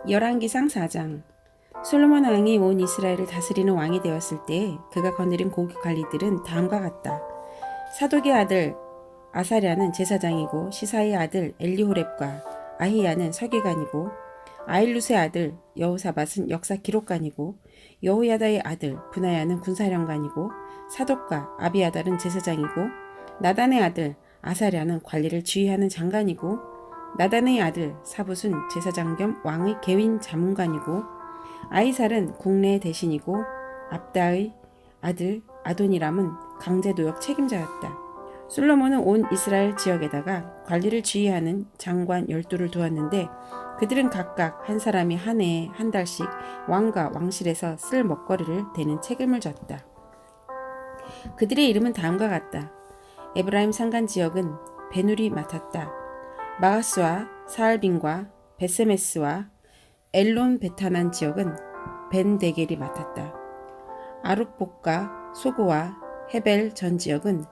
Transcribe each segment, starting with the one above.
열왕기상 4장. 솔로몬 왕이 온 이스라엘을 다스리는 왕이 되었을 때 그가 거느린 고기 관리들은 다음과 같다. 사독의 아들 아사랴는 제사장이고 시사의 아들 엘리호렙과 아히야는 서기관이고 아일룻의 아들 여호사밧은 역사 기록관이고 여호야다의 아들 브나야는 군사령관이고 사독과 아비아달은 제사장이고 나단의 아들 아사랴는 관리를 지휘하는 장관이고 나단의 아들 사붓은 제사장 겸 왕의 계윈 자문관이고 아이살은 국내 대신이고 압다의 아들 아도니람은 강제노역 책임자였다. 솔로몬은 온 이스라엘 지역에다가 관리를 지휘하는 장관 12를 두었는데 그들은 각각 한 사람이 한 해에 한 달씩 왕과 왕실에서 쓸 먹거리를 대는 책임을 졌다. 그들의 이름은 다음과 같다. 에브라임 산간 지역은 베누리 맡았다. 마가스와 사알빈과 베세메스와 엘론 베타난 지역은 벤데겔이 맡았다. 아룹복과 소고와 헤벨 전 지역은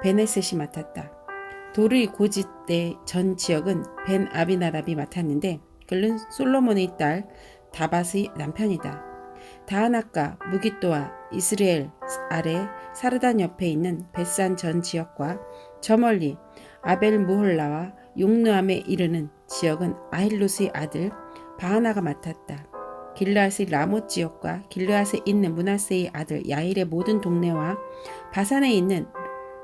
베네셋이 맡았다. 도르이 고짓대 전 지역은 벤 아비나답이 맡았는데 그는 솔로몬의 딸 다밧의 남편이다. 다하낙과 무깃도와 이스라엘 아래 사르단 옆에 있는 베산 전 지역과 저 멀리 아벨 무홀라와 용르암에 이르는 지역은 아힐롯의 아들 바하나가 맡았다. 길르앗의 라못 지역과 길르앗에 있는 므낫세의 아들 야일의 모든 동네와 바산에 있는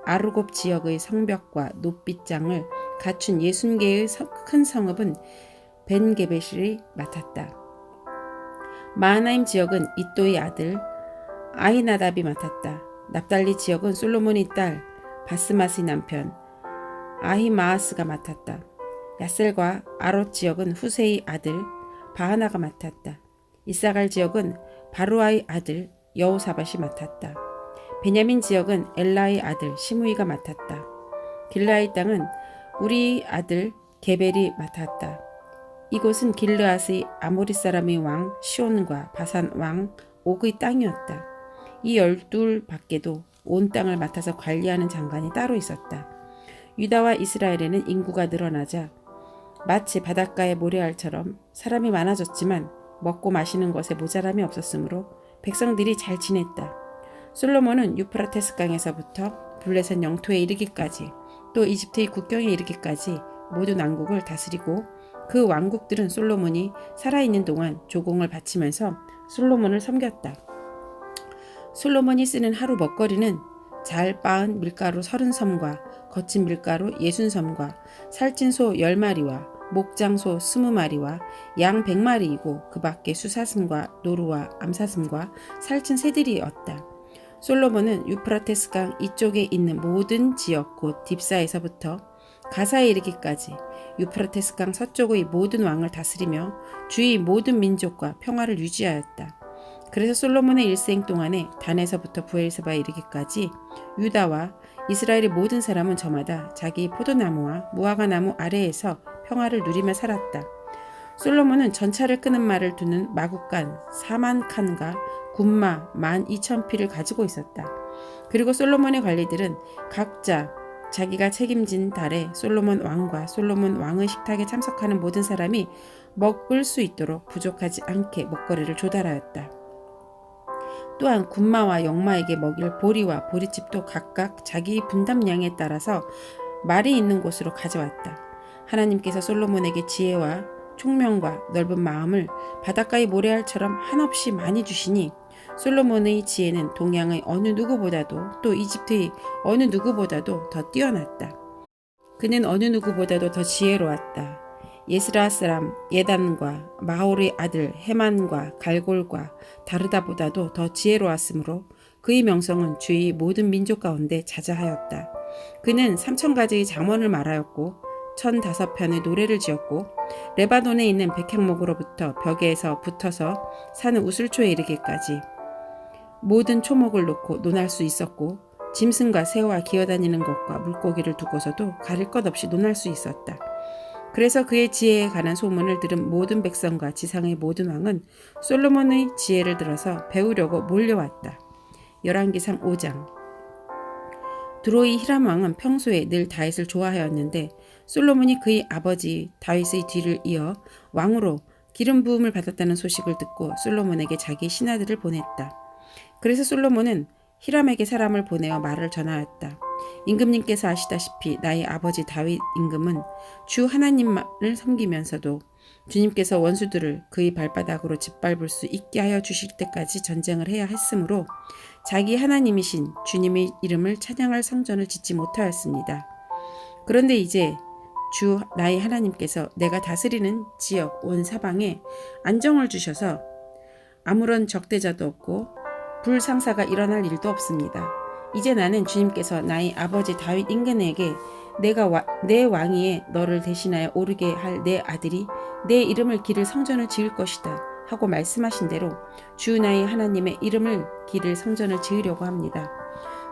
아르곱 지역의 성벽과 높빗장을 갖춘 60개의 큰 성읍은 벤게벳이 맡았다. 마하나임 지역은 이또의 아들 아히나답이 맡았다. 납달리 지역은 솔로몬의 딸 바스맛의 남편 아히마아스가 맡았다. 야셀과 아롯 지역은 후세의 아들 바하나가 맡았다. 이사갈 지역은 바루아의 아들 여호사밧이 맡았다. 베냐민 지역은 엘라의 아들 시므이가 맡았다. 길라의 땅은 우리의 아들 게벨이 맡았다. 이곳은 길르앗의 아모리 사람의 왕 시온과 바산 왕 옥의 땅이었다. 이 12 밖에도 온 땅을 맡아서 관리하는 장관이 따로 있었다. 유다와 이스라엘에는 인구가 늘어나자 마치 바닷가의 모래알처럼 사람이 많아졌지만 먹고 마시는 것에 모자람이 없었으므로 백성들이 잘 지냈다. 솔로몬은 유프라테스 강에서부터 블레셋 영토에 이르기까지 또 이집트의 국경에 이르기까지 모든 왕국을 다스리고 그 왕국들은 솔로몬이 살아있는 동안 조공을 바치면서 솔로몬을 섬겼다. 솔로몬이 쓰는 하루 먹거리는 잘 빻은 밀가루 30섬과 거친 밀가루 60섬과 살찐 소 10마리와 목장소 20마리와 양 100마리이고 그 밖에 수사슴과 노루와 암사슴과 살찐 새들이었다. 솔로몬은 유프라테스 강 이쪽에 있는 모든 지역 곧 딥사에서부터 가사에 이르기까지 유프라테스 강 서쪽의 모든 왕을 다스리며 주위 모든 민족과 평화를 유지하였다. 그래서 솔로몬의 일생 동안에 단에서부터 부엘세바에 이르기까지 유다와 이스라엘의 모든 사람은 저마다 자기 포도나무와 무화과나무 아래에서 평화를 누리며 살았다. 솔로몬은 전차를 끄는 말을 두는 마국간 4만 칸과 군마 12,000匹를 가지고 있었다. 그리고 솔로몬의 관리들은 각자 자기가 책임진 달에 솔로몬 왕과 솔로몬 왕의 식탁에 참석하는 모든 사람이 먹을 수 있도록 부족하지 않게 먹거리를 조달하였다. 또한 군마와 영마에게 먹일 보리와 보리집도 각각 자기 분담량에 따라서 말이 있는 곳으로 가져왔다. 하나님께서 솔로몬에게 지혜와 총명과 넓은 마음을 바닷가의 모래알처럼 한없이 많이 주시니 솔로몬의 지혜는 동양의 어느 누구보다도 또 이집트의 어느 누구보다도 더 뛰어났다. 그는 어느 누구보다도 더 지혜로웠다. 예스라 사람 예단과 마홀의 아들 헤만과 갈골과 다르다보다도 더 지혜로웠으므로 그의 명성은 주위 모든 민족 가운데 자자하였다. 그는 3,000가지의 잠언을 말하였고 1,005편의 노래를 지었고 레바논에 있는 백향목으로부터 벽에서 붙어서 사는 우슬초에 이르기까지 모든 초목을 놓고 논할 수 있었고 짐승과 새와 기어다니는 것과 물고기를 두고서도 가릴 것 없이 논할 수 있었다. 그래서 그의 지혜에 관한 소문을 들은 모든 백성과 지상의 모든 왕은 솔로몬의 지혜를 들어서 배우려고 몰려왔다. 열왕기상 5장. 드로이 히람 왕은 평소에 늘 다윗을 좋아하였는데 솔로몬이 그의 아버지 다윗의 뒤를 이어 왕으로 기름 부음을 받았다는 소식을 듣고 솔로몬에게 자기 신하들을 보냈다. 그래서 솔로몬은 히람에게 사람을 보내어 말을 전하였다. 임금님께서 아시다시피 나의 아버지 다윗 임금은 주 하나님을 섬기면서도 주님께서 원수들을 그의 발바닥으로 짓밟을 수 있게 하여 주실 때까지 전쟁을 해야 했으므로 자기 하나님이신 주님의 이름을 찬양할 성전을 짓지 못하였습니다. 그런데 이제 주 나의 하나님께서 내가 다스리는 지역 온 사방에 안정을 주셔서 아무런 적대자도 없고 불상사가 일어날 일도 없습니다. 이제 나는 주님께서 나의 아버지 다윗 임금에게 내 왕위에 너를 대신하여 오르게 할 내 아들이 내 이름을 기를 성전을 지을 것이다 하고 말씀하신 대로 주 나의 하나님의 이름을 기를 성전을 지으려고 합니다.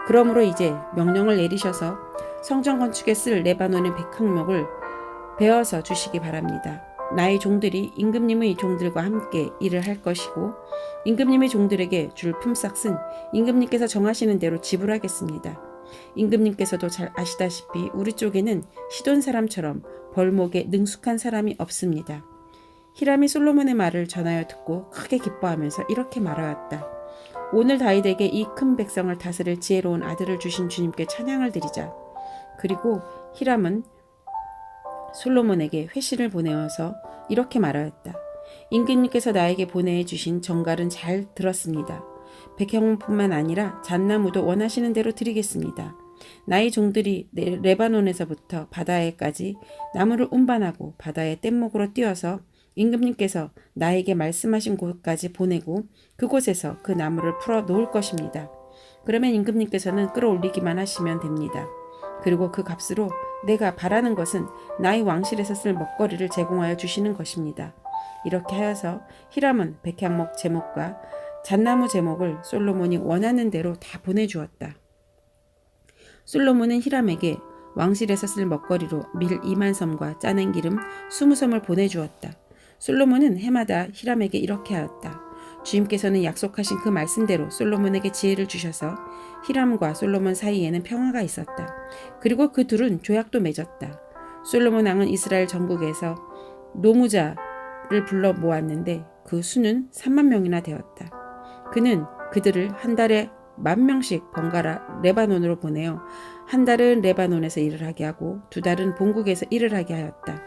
그러므로 이제 명령을 내리셔서 성전 건축에 쓸 레바논의 백항목을 베어서 주시기 바랍니다. 나의 종들이 임금님의 종들과 함께 일을 할 것이고 임금님의 종들에게 줄 품삯은 임금님께서 정하시는 대로 지불하겠습니다. 임금님께서도 잘 아시다시피 우리 쪽에는 시돈 사람처럼 벌목에 능숙한 사람이 없습니다. 히람이 솔로몬의 말을 전하여 듣고 크게 기뻐하면서 이렇게 말하였다. 오늘 다윗에게 이 큰 백성을 다스릴 지혜로운 아들을 주신 주님께 찬양을 드리자. 그리고 히람은 솔로몬에게 회신을 보내어서 이렇게 말하였다. 임금님께서 나에게 보내주신 정갈은 잘 들었습니다. 백향목뿐만 아니라 잣나무도 원하시는 대로 드리겠습니다. 나의 종들이 레바논에서부터 바다에까지 나무를 운반하고 바다의 뗏목으로 띄어서 임금님께서 나에게 말씀하신 곳까지 보내고 그곳에서 그 나무를 풀어 놓을 것입니다. 그러면 임금님께서는 끌어올리기만 하시면 됩니다. 그리고 그 값으로 내가 바라는 것은 나의 왕실에서 쓸 먹거리를 제공하여 주시는 것입니다. 이렇게 하여서 히람은 백향목 제목과 잣나무 제목을 솔로몬이 원하는 대로 다 보내주었다. 솔로몬은 히람에게 왕실에서 쓸 먹거리로 밀 2만 섬과 짜낸 기름 20섬을 보내주었다. 솔로몬은 해마다 히람에게 이렇게 하였다. 주님께서는 약속하신 그 말씀대로 솔로몬에게 지혜를 주셔서 히람과 솔로몬 사이에는 평화가 있었다. 그리고 그 둘은 조약도 맺었다. 솔로몬 왕은 이스라엘 전국에서 노무자를 불러 모았는데 그 수는 3만 명이나 되었다. 그는 그들을 한 달에 10,000명씩 번갈아 레바논으로 보내어 한 달은 레바논에서 일을 하게 하고 2달은 본국에서 일을 하게 하였다.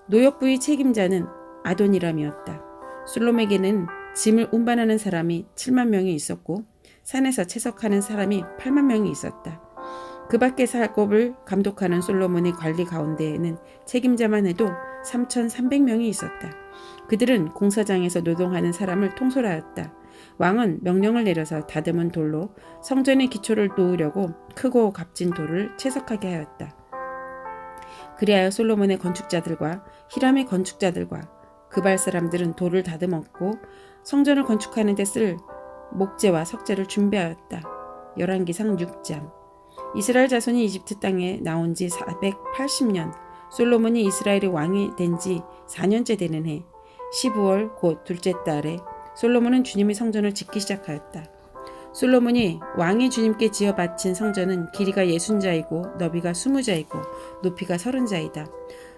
노역부의 책임자는 아도니람이었다. 솔로몬에게는 짐을 운반하는 사람이 7만 명이 있었고 산에서 채석하는 사람이 8만 명이 있었다. 그 밖의 작업을 감독하는 솔로몬의 관리 가운데에는 책임자만 해도 3,300명이 있었다. 그들은 공사장에서 노동하는 사람을 통솔하였다. 왕은 명령을 내려서 다듬은 돌로 성전의 기초를 놓으려고 크고 값진 돌을 채석하게 하였다. 그리하여 솔로몬의 건축자들과 히람의 건축자들과 그발 사람들은 돌을 다듬었고 성전을 건축하는 데 쓸 목재와 석재를 준비하였다. 열왕기상 6장. 이스라엘 자손이 이집트 땅에 나온 지 480년, 솔로몬이 이스라엘의 왕이 된 지 4년째 되는 해 15월 곧 둘째 달에 솔로몬은 주님의 성전을 짓기 시작하였다. 솔로몬이 왕이 주님께 지어 바친 성전은 길이가 60자이고 너비가 20자이고 높이가 30자이다.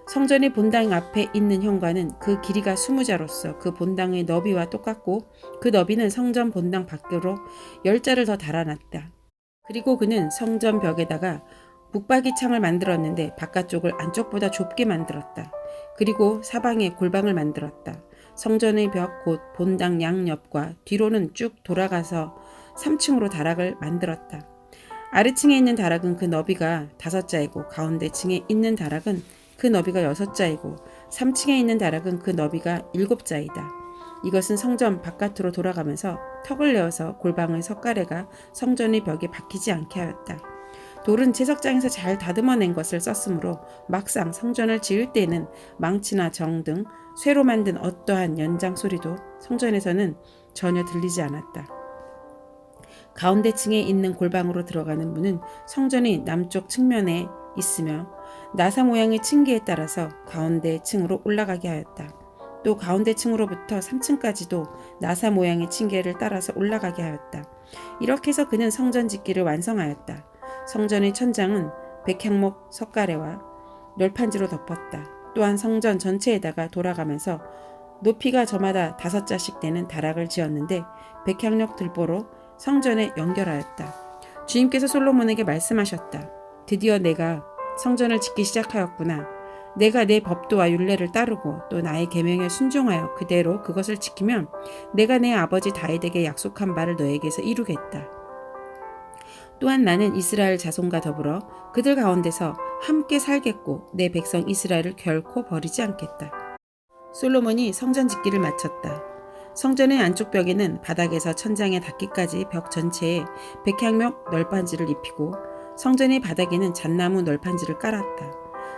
성전의 본당 앞에 있는 현관은 그 길이가 20자로서 그 본당의 너비와 똑같고 그 너비는 성전 본당 밖으로 10자를 더 달아놨다. 그리고 그는 성전 벽에다가 북박이 창을 만들었는데 바깥쪽을 안쪽보다 좁게 만들었다. 그리고 사방에 골방을 만들었다. 성전의 벽 곧 본당 양옆과 뒤로는 쭉 돌아가서 3층으로 다락을 만들었다. 아래층에 있는 다락은 그 너비가 5자이고 가운데 층에 있는 다락은 그 너비가 6자이고 3층에 있는 다락은 그 너비가 7자이다. 이것은 성전 바깥으로 돌아가면서 턱을 내어서 골방의 석가래가 성전의 벽에 박히지 않게 하였다. 돌은 채석장에서 잘 다듬어낸 것을 썼으므로 막상 성전을 지을 때는 망치나 정 등 쇠로 만든 어떠한 연장 소리도 성전에서는 전혀 들리지 않았다. 가운데 층에 있는 골방으로 들어가는 문은 성전의 남쪽 측면에 있으며 나사 모양의 층계에 따라서 가운데 층으로 올라가게 하였다. 또 가운데 층으로부터 3층까지도 나사 모양의 층계를 따라서 올라가게 하였다. 이렇게 해서 그는 성전 짓기를 완성하였다. 성전의 천장은 백향목 석가래와 널판지로 덮었다. 또한 성전 전체에다가 돌아가면서 높이가 저마다 5자씩 되는 다락을 지었는데 백향목 들보로 성전에 연결하였다. 주님께서 솔로몬에게 말씀하셨다. 드디어 내가 성전을 짓기 시작하였구나. 내가 내 법도와 율례를 따르고 또 나의 계명에 순종하여 그대로 그것을 지키면 내가 내 아버지 다윗에게 약속한 바를 너에게서 이루겠다. 또한 나는 이스라엘 자손과 더불어 그들 가운데서 함께 살겠고 내 백성 이스라엘을 결코 버리지 않겠다. 솔로몬이 성전 짓기를 마쳤다. 성전의 안쪽 벽에는 바닥에서 천장에 닿기까지 벽 전체에 백향목 널판지를 입히고 성전의 바닥에는 잣나무 널판지를 깔았다.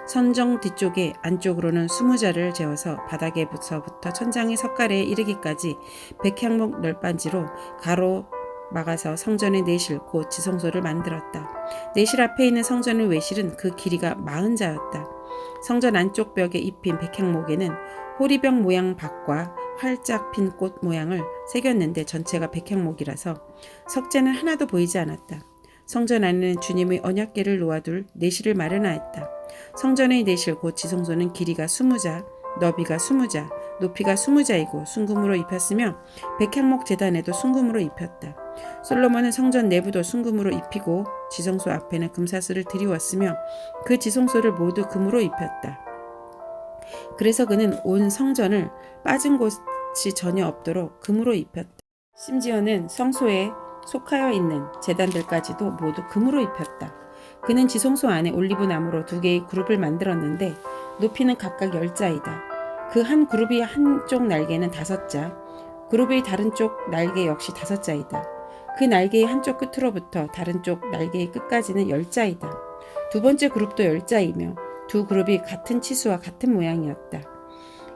성전 뒤쪽에 안쪽으로는 20자를 재어서 바닥에서부터 천장의 석가래에 이르기까지 백향목 널판지로 가로 막아서 성전의 내실 곧 지성소를 만들었다. 내실 앞에 있는 성전의 외실은 그 길이가 40자였다. 성전 안쪽 벽에 입힌 백향목에는 호리병 모양 박과 활짝 핀 꽃 모양을 새겼는데 전체가 백향목이라서 석재는 하나도 보이지 않았다. 성전 안에는 주님의 언약궤를 놓아둘 내실을 마련하였다. 성전의 내실 곧 지성소는 길이가 20자, 너비가 20자, 높이가 20자이고 순금으로 입혔으며 백향목 제단에도 순금으로 입혔다. 솔로몬은 성전 내부도 순금으로 입히고 지성소 앞에는 금사슬을 들이웠으며 그 지성소를 모두 금으로 입혔다. 그래서 그는 온 성전을 빠진 곳이 전혀 없도록 금으로 입혔다. 심지어는 성소에 속하여 있는 제단들까지도 모두 금으로 입혔다. 그는 지성소 안에 올리브나무로 2개의 그룹을 만들었는데 높이는 각각 10자이다. 그 한 그룹이 한쪽 날개는 5자, 그룹의 다른 쪽 날개 역시 5자이다. 그 날개의 한쪽 끝으로부터 다른 쪽 날개의 끝까지는 10자이다. 두 번째 그룹도 10자이며 두 그룹이 같은 치수와 같은 모양이었다.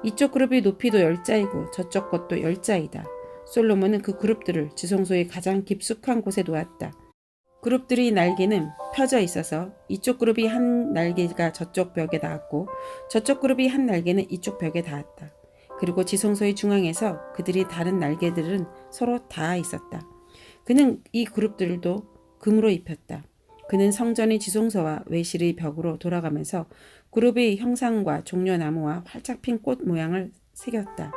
이쪽 그룹의 높이도 10자이고 저쪽 것도 10자이다. 솔로몬은 그 그룹들을 지성소의 가장 깊숙한 곳에 놓았다. 그룹들의 날개는 펴져 있어서 이쪽 그룹이 한 날개가 저쪽 벽에 닿았고 저쪽 그룹이 한 날개는 이쪽 벽에 닿았다. 그리고 지성소의 중앙에서 그들이 다른 날개들은 서로 닿아 있었다. 그는 이 그룹들도 금으로 입혔다. 그는 성전의 지성소와 외실의 벽으로 돌아가면서 그룹의 형상과 종려나무와 활짝 핀 꽃 모양을 새겼다.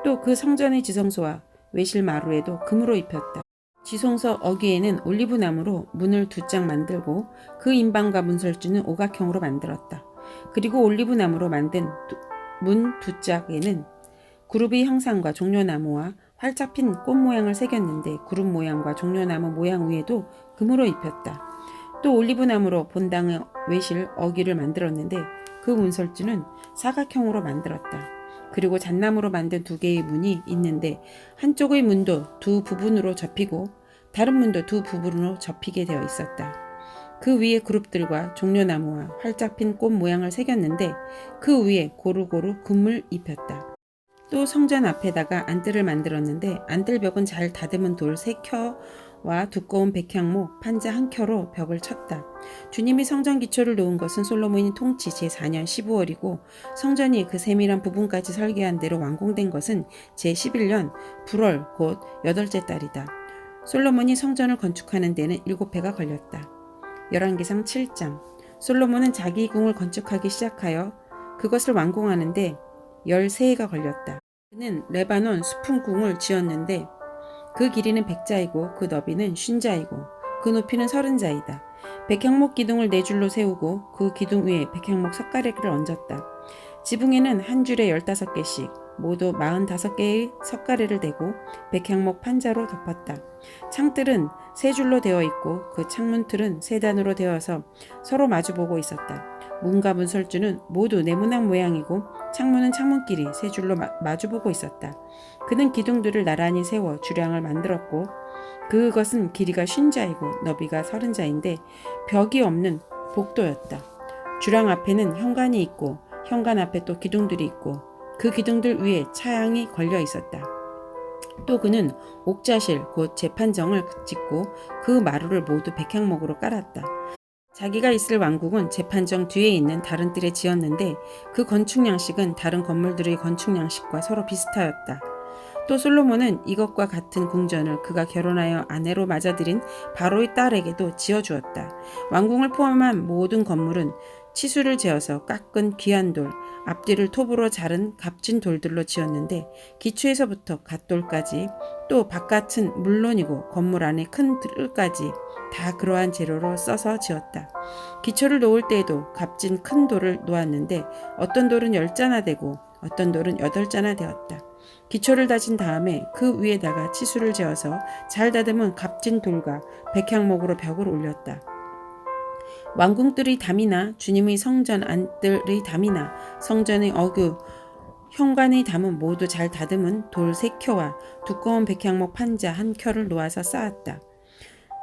또 그 성전의 지성소와 외실 마루에도 금으로 입혔다. 지성소 어귀에는 올리브나무로 문을 2짝 만들고 그 인방과 문설주는 오각형으로 만들었다. 그리고 올리브나무로 만든 문 2짝에는 그룹의 형상과 종려나무와 활짝 핀 꽃 모양을 새겼는데 그룹 모양과 종려나무 모양 위에도 금으로 입혔다. 또 올리브나무로 본당의 외실 어귀를 만들었는데 그 문설주는 사각형으로 만들었다. 그리고 잣나무로 만든 2개의 문이 있는데 한쪽의 문도 2 부분으로 접히고 다른 문도 2 부분으로 접히게 되어 있었다. 그 위에 그룹들과 종려나무와 활짝 핀 꽃 모양을 새겼는데 그 위에 고루고루 금을 입혔다. 또 성전 앞에다가 안뜰을 만들었는데 안뜰벽은 잘 다듬은 돌 3켜와 두꺼운 백향목 판자 1켜로 벽을 쳤다. 주님이 성전 기초를 놓은 것은 솔로몬이 통치 제4년 15월이고 성전이 그 세밀한 부분까지 설계한 대로 완공된 것은 제11년 불월 곧 8째 달이다. 솔로몬이 성전을 건축하는 데는 7해가 걸렸다. 열왕기상 7장. 솔로몬은 자기 궁을 건축하기 시작하여 그것을 완공하는데 13해가 걸렸다. 그는 레바논 수풍궁을 지었는데 그 길이는 100자이고 그 너비는 50자이고 그 높이는 30자이다. 백향목 기둥을 4줄로 세우고 그 기둥 위에 백향목 석가래를 얹었다. 지붕에는 한 줄에 15개씩 모두 45개의 석가래를 대고 백향목 판자로 덮었다. 창틀은 3줄로 되어 있고 그 창문틀은 3단으로 되어서 서로 마주보고 있었다. 문과 문설주는 모두 네모난 모양이고 창문은 창문끼리 3줄로 마주보고 있었다. 그는 기둥들을 나란히 세워 주량을 만들었고 그것은 길이가 50자이고 너비가 30자인데 벽이 없는 복도였다. 주량 앞에는 현관이 있고 현관 앞에 또 기둥들이 있고 그 기둥들 위에 차양이 걸려 있었다. 또 그는 옥자실 곧 재판정을 짓고 그 마루를 모두 백향목으로 깔았다. 자기가 있을 왕국은 재판정 뒤에 있는 다른 뜰에 지었는데 그 건축 양식은 다른 건물들의 건축 양식과 서로 비슷하였다. 또 솔로몬은 이것과 같은 궁전을 그가 결혼하여 아내로 맞아들인 바로의 딸에게도 지어주었다. 왕궁을 포함한 모든 건물은 치수를 재어서 깎은 귀한 돌, 앞뒤를 톱으로 자른 값진 돌들로 지었는데 기초에서부터 갓돌까지 또 바깥은 물론이고 건물 안에 큰 뜰까지 다 그러한 재료로 써서 지었다. 기초를 놓을 때에도 값진 큰 돌을 놓았는데 어떤 돌은 10자나 되고 어떤 돌은 8자나 되었다. 기초를 다진 다음에 그 위에다가 치수를 재어서 잘 다듬은 값진 돌과 백향목으로 벽을 올렸다. 왕궁들의 담이나 주님의 성전 안뜰의 담이나 성전의 어귀, 현관의 담은 모두 잘 다듬은 돌 3켜와 두꺼운 백향목 판자 1켜를 놓아서 쌓았다.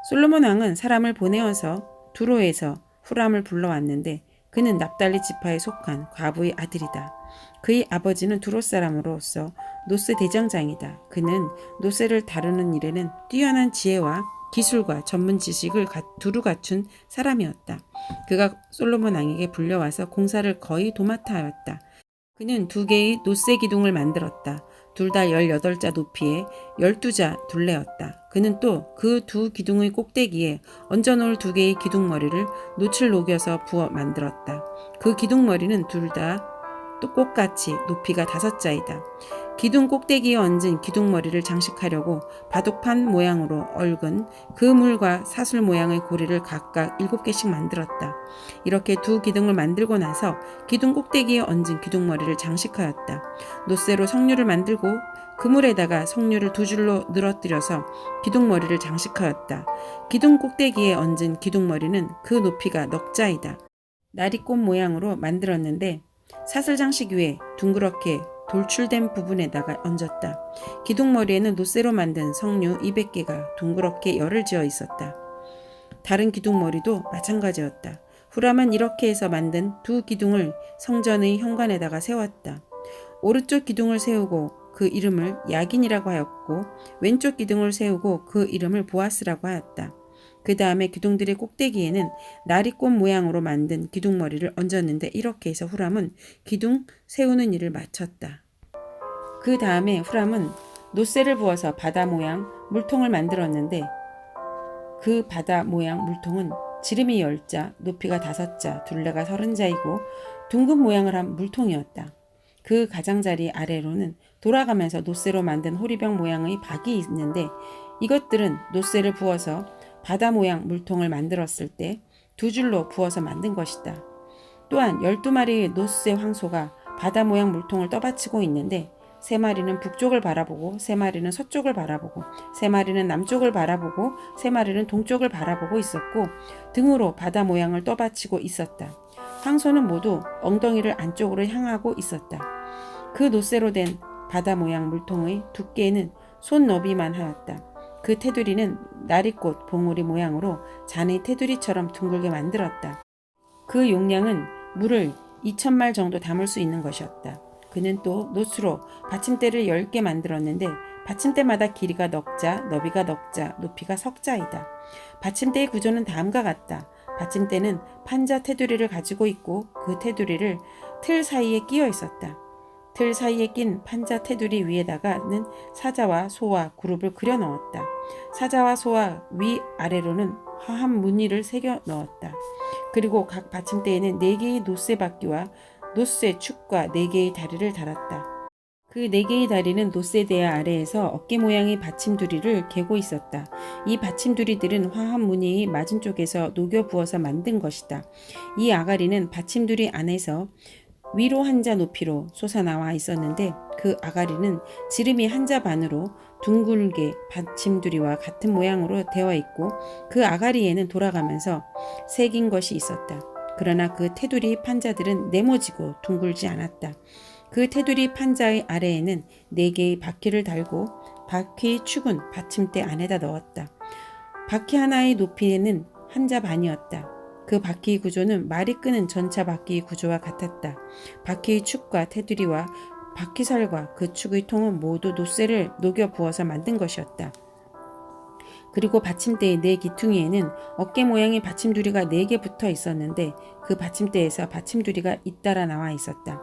솔로몬 왕은 사람을 보내어서 두로에서 후람을 불러왔는데 그는 납달리 지파에 속한 과부의 아들이다. 그의 아버지는 두로 사람으로서 노스 대장장이다. 그는 노스를 다루는 일에는 뛰어난 지혜와 기술과 전문 지식을 두루 갖춘 사람이었다. 그가 솔로몬 왕에게 불려와서 공사를 거의 도맡아 하였다. 그는 2개의 노세 기둥을 만들었다. 둘 다 18자 높이에 12자 둘레였다. 그는 또 그 2기둥의 꼭대기에 얹어놓을 2개의 기둥머리를 놋을 녹여서 부어 만들었다. 그 기둥머리는 둘 다 똑같이 높이가 5자이다. 기둥 꼭대기에 얹은 기둥머리를 장식하려고 바둑판 모양으로 얽은 그물과 사슬 모양의 고리를 각각 7개씩 만들었다. 이렇게 2기둥을 만들고 나서 기둥 꼭대기에 얹은 기둥머리를 장식하였다. 놋쇠로 석류를 만들고 그물에다가 석류를 2줄로 늘어뜨려서 기둥머리를 장식하였다. 기둥 꼭대기에 얹은 기둥머리는 그 높이가 넉자이다. 나리꽃 모양으로 만들었는데 사슬 장식 위에 둥그렇게 돌출된 부분에다가 얹었다. 기둥머리에는 놋쇠로 만든 석류 200개가 둥그렇게 열을 지어 있었다. 다른 기둥머리도 마찬가지였다. 후람은 이렇게 해서 만든 2기둥을 성전의 현관에다가 세웠다. 오른쪽 기둥을 세우고 그 이름을 야긴이라고 하였고 왼쪽 기둥을 세우고 그 이름을 보아스라고 하였다. 그 다음에 기둥들의 꼭대기에는 나리꽃 모양으로 만든 기둥머리를 얹었는데 이렇게 해서 후람은 기둥 세우는 일을 마쳤다. 그 다음에 후람은 놋쇠를 부어서 바다 모양 물통을 만들었는데 그 바다 모양 물통은 지름이 10자, 높이가 5자, 둘레가 30자이고 둥근 모양을 한 물통이었다. 그 가장자리 아래로는 돌아가면서 놋쇠로 만든 호리병 모양의 박이 있는데 이것들은 놋쇠를 부어서 바다 모양 물통을 만들었을 때 2줄로 부어서 만든 것이다. 또한 12마리의 놋쇠 황소가 바다 모양 물통을 떠받치고 있는데 3마리는 북쪽을 바라보고 3마리는 서쪽을 바라보고 3마리는 남쪽을 바라보고 3마리는 동쪽을 바라보고 있었고 등으로 바다 모양을 떠받치고 있었다. 황소는 모두 엉덩이를 안쪽으로 향하고 있었다. 그 놋쇠로 된 바다 모양 물통의 두께는 손 너비만 하였다. 그 테두리는 나리꽃 봉우리 모양으로 잔의 테두리처럼 둥글게 만들었다. 그 용량은 물을 2,000말 정도 담을 수 있는 것이었다. 그는 또 놋으로 받침대를 10개 만들었는데 받침대마다 길이가 넉자, 너비가 넉자, 높이가 석자이다. 받침대의 구조는 다음과 같다. 받침대는 판자 테두리를 가지고 있고 그 테두리를 틀 사이에 끼어 있었다. 틀 사이에 낀 판자 테두리 위에다가는 사자와 소와 그룹을 그려 넣었다. 사자와 소와 위아래로는 화합 무늬를 새겨 넣었다. 그리고 각 받침대에는 4개의 놋쇠 바퀴와 놋쇠 축과 4개의 다리를 달았다. 그 4개의 다리는 놋쇠 대야 아래에서 어깨 모양의 받침두리를 개고 있었다. 이 받침두리들은 화합 무늬의 맞은 쪽에서 녹여 부어서 만든 것이다. 이 아가리는 받침두리 안에서 위로 1자 높이로 솟아나와 있었는데 그 아가리는 지름이 1자 반으로 둥글게 받침두리와 같은 모양으로 되어 있고 그 아가리에는 돌아가면서 새긴 것이 있었다. 그러나 그 테두리 판자들은 네모지고 둥글지 않았다. 그 테두리 판자의 아래에는 4개의 바퀴를 달고 바퀴의 축은 받침대 안에다 넣었다. 바퀴 하나의 높이는 1자 반이었다. 그 바퀴의 구조는 말이 끄는 전차 바퀴의 구조와 같았다. 바퀴의 축과 테두리와 바퀴살과 그 축의 통은 모두 놋쇠를 녹여 부어서 만든 것이었다. 그리고 받침대의 4기퉁이에는 어깨 모양의 받침두리가 4개 붙어 있었는데 그 받침대에서 받침두리가 잇따라 나와 있었다.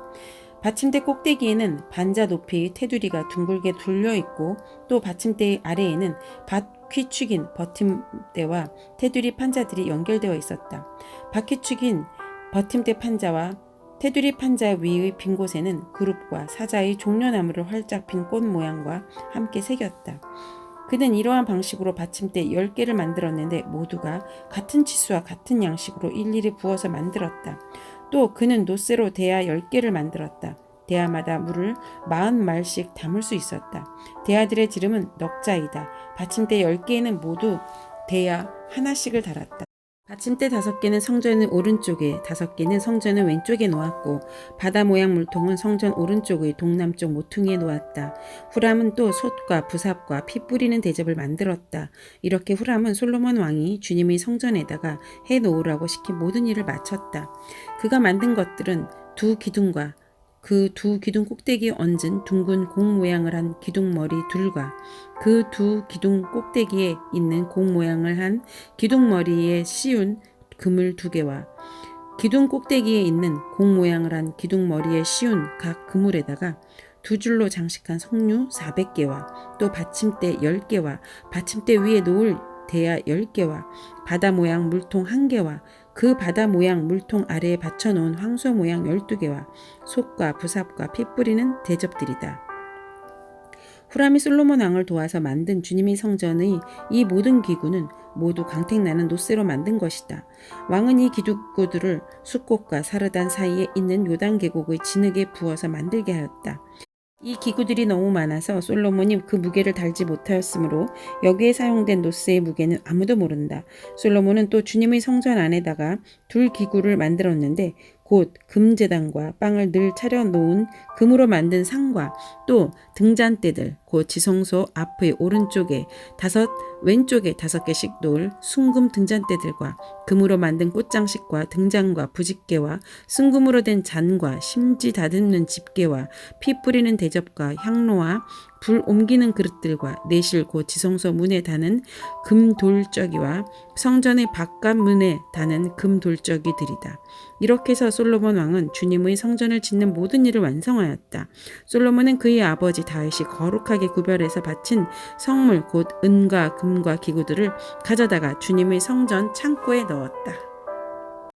받침대 꼭대기에는 반자 높이의 테두리가 둥글게 둘려 있고 또 받침대의 아래에는 바퀴축인 버팀대와 테두리 판자들이 연결되어 있었다. 바퀴축인 버팀대 판자와 테두리 판자 위의 빈 곳에는 그룹과 사자의 종려나무를 활짝 핀 꽃 모양과 함께 새겼다. 그는 이러한 방식으로 받침대 10개를 만들었는데 모두가 같은 치수와 같은 양식으로 일일이 부어서 만들었다. 또 그는 노쇠로 대야 10개를 만들었다. 대야마다 물을 40말씩 담을 수 있었다. 대야들의 지름은 넉자이다. 받침대 10개에는 모두 대야 하나씩을 달았다. 받침대 5개는 성전의 오른쪽에, 5개는 성전의 왼쪽에 놓았고 바다 모양 물통은 성전 오른쪽의 동남쪽 모퉁이에 놓았다. 후람은 또 솥과 부삽과 피 뿌리는 대접을 만들었다. 이렇게 후람은 솔로몬 왕이 주님의 성전에다가 해놓으라고 시킨 모든 일을 마쳤다. 그가 만든 것들은 두 기둥과 그 두 기둥 꼭대기에 얹은 둥근 공 모양을 한 기둥머리 둘과 그 두 기둥 꼭대기에 있는 공 모양을 한 기둥머리에 씌운 그물 2개와 기둥 꼭대기에 있는 공 모양을 한 기둥머리에 씌운 각 그물에다가 2줄로 장식한 석류 400개와 또 받침대 10개와 받침대 위에 놓을 대야 10개와 바다 모양 물통 1개와 그 바다 모양 물통 아래에 받쳐놓은 황소 모양 12개와 솥과 부삽과 피 뿌리는 대접들이다. 후람이 솔로몬 왕을 도와서 만든 주님의 성전의 이 모든 기구는 모두 광택나는 노쇠로 만든 것이다. 왕은 이 기구들을 숫꽃과 사르단 사이에 있는 요단 계곡의 진흙에 부어서 만들게 하였다. 이 기구들이 너무 많아서 솔로몬이 그 무게를 달지 못하였으므로 여기에 사용된 노쇠의 무게는 아무도 모른다. 솔로몬은 또 주님의 성전 안에다가 둘 기구를 만들었는데 곧 금제단과 빵을 늘 차려놓은 금으로 만든 상과 또 등잔대들 곧 지성소 앞의 오른쪽에 5 왼쪽에 5개씩 놓을 순금 등잔대들과 금으로 만든 꽃장식과 등잔과 부집개와 순금으로 된 잔과 심지 다듬는 집게와 피 뿌리는 대접과 향로와 불 옮기는 그릇들과 내실 곧 지성소 문에 다는 금돌적이와 성전의 바깥 문에 다는 금돌적이들이다. 이렇게 해서 솔로몬 왕은 주님의 성전을 짓는 모든 일을 완성하였다. 솔로몬은 그의 아버지 다윗이 거룩하게 구별해서 바친 성물 곧 은과 금과 기구들을 가져다가 주님의 성전 창고에 넣었다.